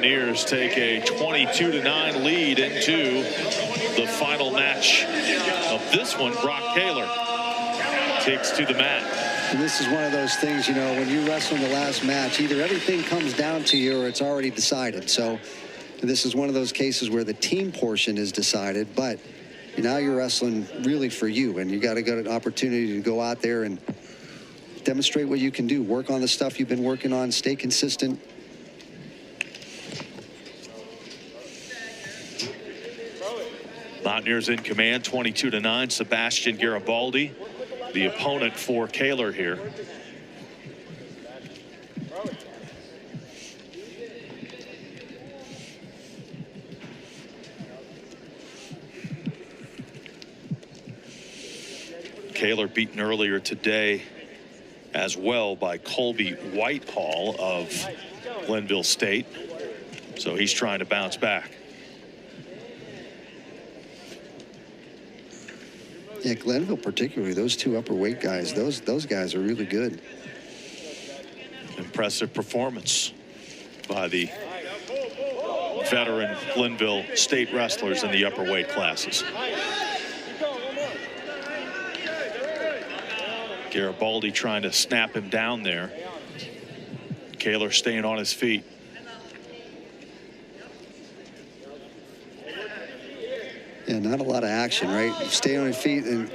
Mountaineers take a 22-9 lead into the final match of this one. Brock Kehler takes to the mat. And this is one of those things, you know, when you wrestle in the last match, either everything comes down to you or it's already decided. So this is one of those cases where the team portion is decided, but now you're wrestling really for you, and you got to get an opportunity to go out there and demonstrate what you can do. Work on the stuff you've been working on. Stay consistent. Mountaineers in command, 22-9. Sebastian Garibaldi, the opponent for Kehler here. Kehler beaten earlier today as well by Colby Whitehall of Glenville State. So he's trying to bounce back. Yeah, Glenville particularly, those two upper weight guys, those guys are really good. Impressive performance by the veteran Glenville State wrestlers in the upper weight classes. Garibaldi trying to snap him down there. Kehler staying on his feet. Yeah, not a lot of action, right? Stay on your feet and,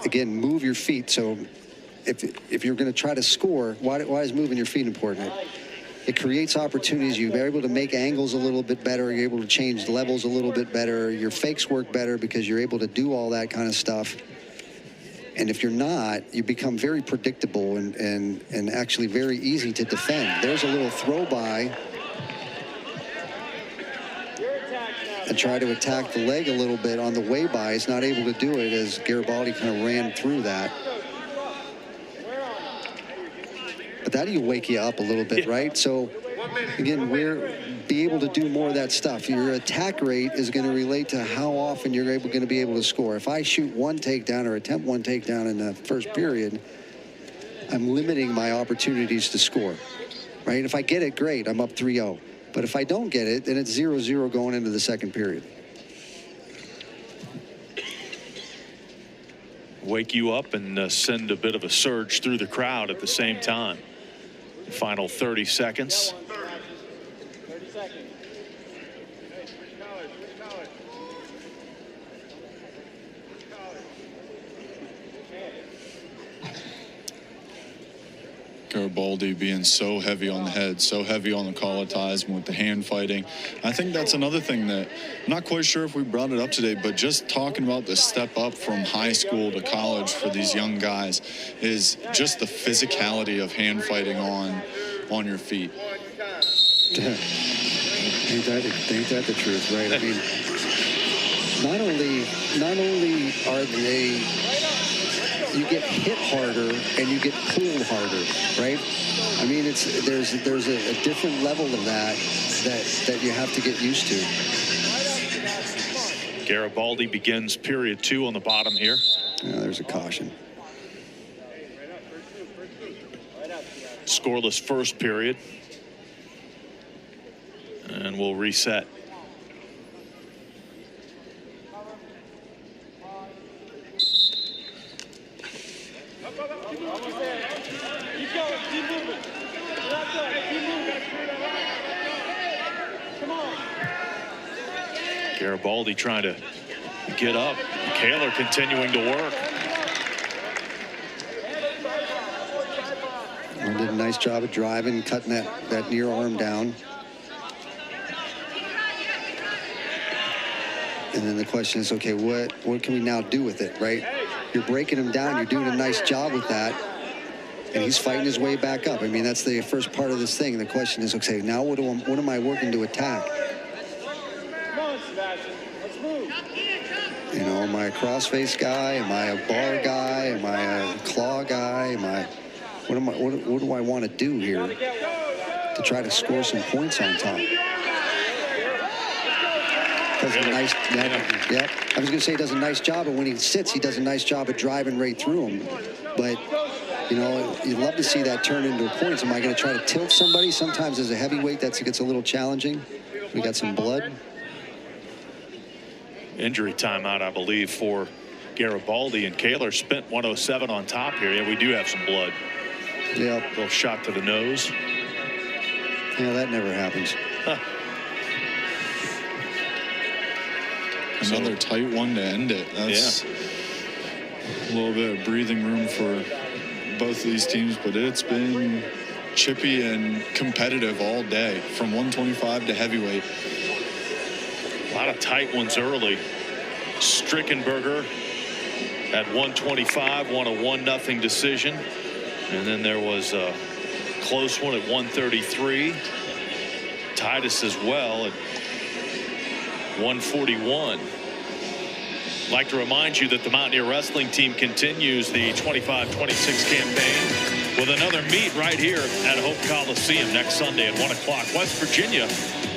again, move your feet. So if you're going to try to score, why is moving your feet important? It creates opportunities. You're able to make angles a little bit better. You're able to change levels a little bit better. Your fakes work better because you're able to do all that kind of stuff. And if you're not, you become very predictable and actually very easy to defend. There's a little throw by. And try to attack the leg a little bit on the way by. He's not able to do it as Garibaldi kind of ran through that. But that'll wake you up a little bit, right? So, again, be able to do more of that stuff. Your attack rate is going to relate to how often you're going to be able to score. If I shoot one takedown or attempt one takedown in the first period, I'm limiting my opportunities to score, right? If I get it, great, I'm up 3-0. But if I don't get it, then it's 0-0 going into the second period. Wake you up and send a bit of a surge through the crowd at the same time. Final 30 seconds. Garibaldi being so heavy on the head, so heavy on the collar ties with the hand fighting. I think that's another thing that I'm not quite sure if we brought it up today, but just talking about the step up from high school to college for these young guys is just the physicality of hand fighting on your feet. Ain't that the truth, right? I mean, not only are they, you get hit harder and you get pulled harder, right? I mean, there's a different level of that you have to get used to. Garibaldi begins period 2 on the bottom here. Yeah, there's a caution. Scoreless first period. And we'll reset. Garibaldi trying to get up. Kehler continuing to work. Well, did a nice job of driving, cutting that near arm down. And then the question is, okay, what can we now do with it, right? You're breaking him down. You're doing a nice job with that. And he's fighting his way back up. I mean, that's the first part of this thing. The question is, okay, now what am I working to attack? Come on, Sebastian. Let's move. You know, am I a crossface guy? Am I a bar guy? Am I a claw guy? What do I want to do here to try to score some points on top? Does a nice, yeah. I was going to say he does a nice job, but when he sits, he does a nice job of driving right through him. But You know, you'd love to see that turn into points. Am I going to try to tilt somebody? Sometimes as a heavyweight, it gets a little challenging. We got some blood. Injury timeout, I believe, for Garibaldi, and Kehler spent 107 on top here. Yeah, we do have some blood. Yeah. Little shot to the nose. Yeah, that never happens. Huh. Another tight one to end it. That's a little bit of breathing room for both of these teams, but it's been chippy and competitive all day, from 125 to heavyweight. A lot of tight ones early. Strickenberger at 125 won a 1-0 decision, and then there was a close one at 133. Titus as well at 141. I'd like to remind you that the Mountaineer Wrestling team continues the 25-26 campaign with another meet right here at Hope Coliseum next Sunday at 1 o'clock. West Virginia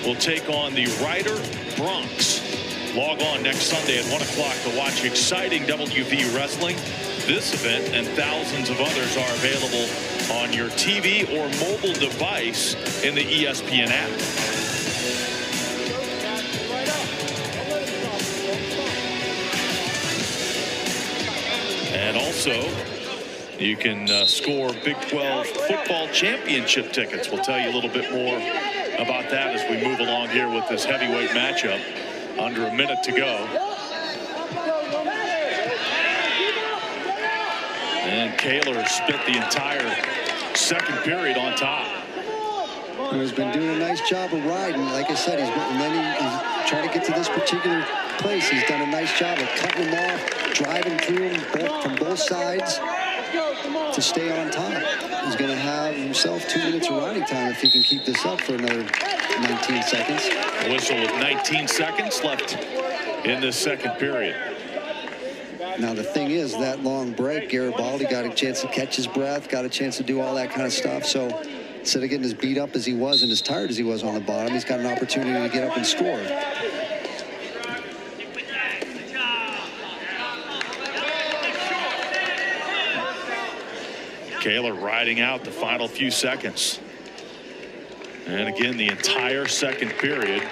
will take on the Ryder Bronx. Log on next Sunday at 1 o'clock to watch exciting WV wrestling. This event and thousands of others are available on your TV or mobile device in the ESPN app. And also, you can score Big 12 football championship tickets. We'll tell you a little bit more about that as we move along here with this heavyweight matchup. Under a minute to go. And Kehler spent the entire second period on top. He's been doing a nice job of riding. Like I said, he's trying to get to this particular place. He's done a nice job of cutting them off, driving through them from both sides to stay on top. He's going to have himself 2 minutes of riding time if he can keep this up for another 19 seconds. Whistle with 19 seconds left in this second period. Now the thing is, that long break, Garibaldi got a chance to catch his breath, got a chance to do all that kind of stuff. So instead of getting as beat up as he was and as tired as he was on the bottom, he's got an opportunity to get up and score. Kehler riding out the final few seconds. And again, the entire second period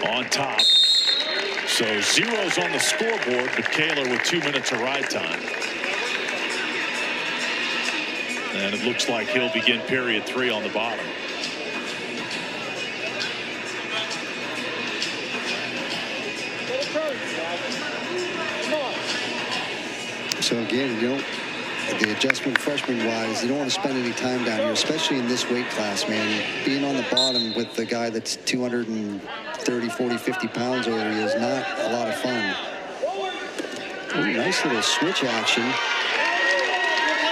on top. So zeros on the scoreboard, but Kehler with 2 minutes of ride time. And it looks like he'll begin period 3 on the bottom. So again, you know, the adjustment freshman-wise, you don't want to spend any time down here, especially in this weight class, man. Being on the bottom with the guy that's 230, 40, 50 pounds over he is not a lot of fun. Ooh, nice little switch action.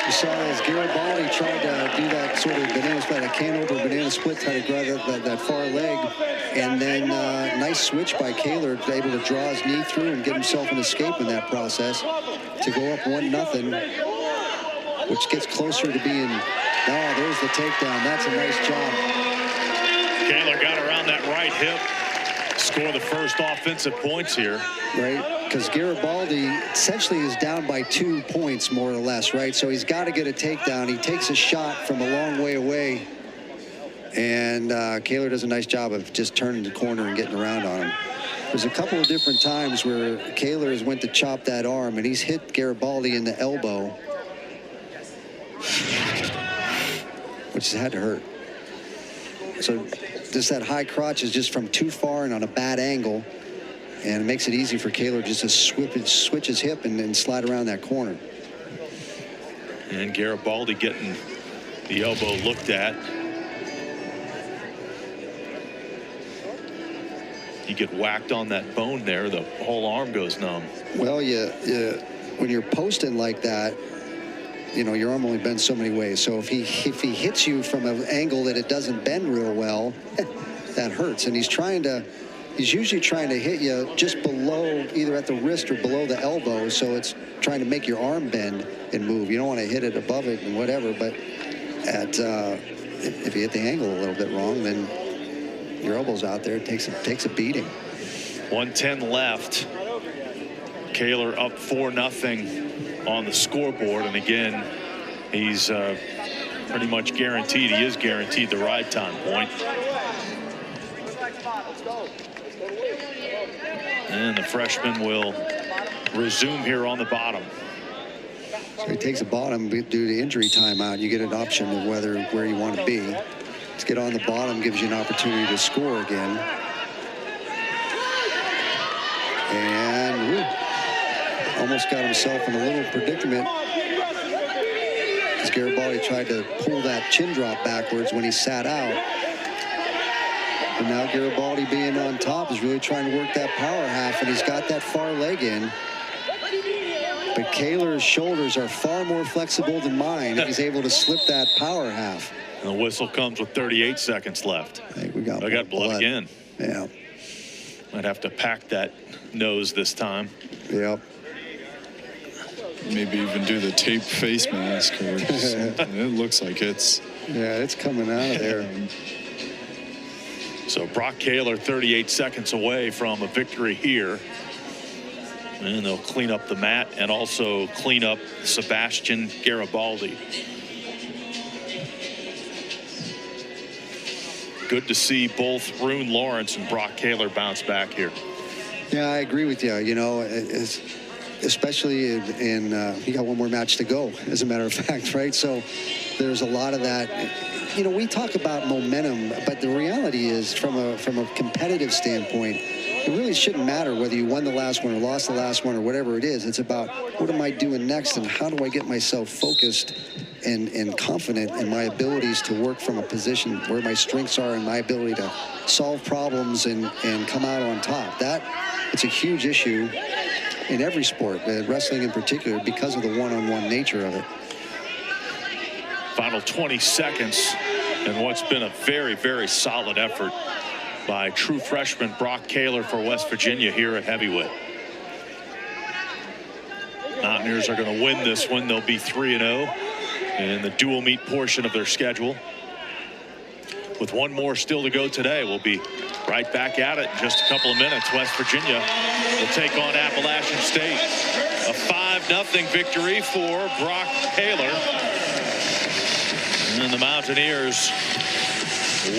You saw as Garibaldi tried to do that sort of banana split, a can-over banana split, try to grab that far leg. And then nice switch by Kehler, able to draw his knee through and get himself an escape in that process to go up 1-0. Which gets closer to being, there's the takedown. That's a nice job. Kehler got around that right hip, score the first offensive points here. Right, because Garibaldi essentially is down by 2 points, more or less, right? So he's got to get a takedown. He takes a shot from a long way away. And Kehler does a nice job of just turning the corner and getting around on him. There's a couple of different times where Kehler has went to chop that arm, and he's hit Garibaldi in the elbow, which has had to hurt. So just that high crotch is just from too far and on a bad angle, and it makes it easy for Kehler just to switch his hip and then slide around that corner. And Garibaldi getting the elbow looked at. You get whacked on that bone there, the whole arm goes numb. Well, when you're posting like that, you know, your arm only bends so many ways. So if he hits you from an angle that it doesn't bend real well, that hurts. And he's usually trying to hit you just below, either at the wrist or below the elbow. So it's trying to make your arm bend and move. You don't want to hit it above it and whatever. But if you hit the angle a little bit wrong, then your elbow's out there. It takes a beating. 1:10 left. Kehler up 4-0 on the scoreboard, and again He's pretty much guaranteed. He is guaranteed the ride time point. And the freshman will resume here on the bottom. So he takes the bottom due to injury timeout. You get an option of where you want to be. Let's get on the bottom, gives you an opportunity to score again. And almost got himself in a little predicament, as Garibaldi tried to pull that chin drop backwards when he sat out. And now Garibaldi being on top is really trying to work that power half, and he's got that far leg in. But Kehler's shoulders are far more flexible than mine. He's able to slip that power half. And the whistle comes with 38 seconds left. I think we got blood again. Yeah. Might have to pack that nose this time. Yep. Maybe even do the tape face mask or something. It looks like it's. Yeah, it's coming out of there. So Brock Kehler 38 seconds away from a victory here. And they'll clean up the mat and also clean up Sebastian Garibaldi. Good to see both Rune Lawrence and Brock Kehler bounce back here. Yeah, I agree with you. You know, especially in he got one more match to go, as a matter of fact, right? So there's a lot of that. You know, we talk about momentum, but the reality is, from a competitive standpoint, it really shouldn't matter whether you won the last one or lost the last one or whatever it is. It's about what am I doing next and how do I get myself focused and confident in my abilities to work from a position where my strengths are and my ability to solve problems and come out on top. It's a huge issue in every sport, wrestling in particular, because of the one-on-one nature of it. Final 20 seconds and what's been a very, very solid effort by true freshman Brock Kehler for West Virginia here at heavyweight. Mountaineers are going to win this one. They'll be 3-0 in the dual meet portion of their schedule. With one more still to go today, we'll be right back at it in just a couple of minutes. West Virginia will take on Appalachian State. A 5-0 victory for Brock Kehler. And the Mountaineers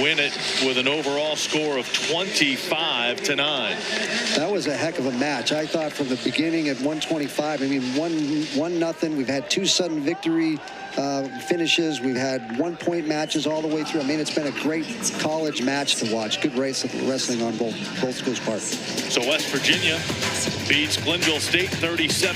win it with an overall score of 25-9. That was a heck of a match. I thought from the beginning at 125, I mean, 1-0. We've had 2 sudden victory finishes. We've had 1-point matches all the way through. I mean, it's been a great college match to watch. Good race of wrestling on both schools' part. So West Virginia beats Glenville State 37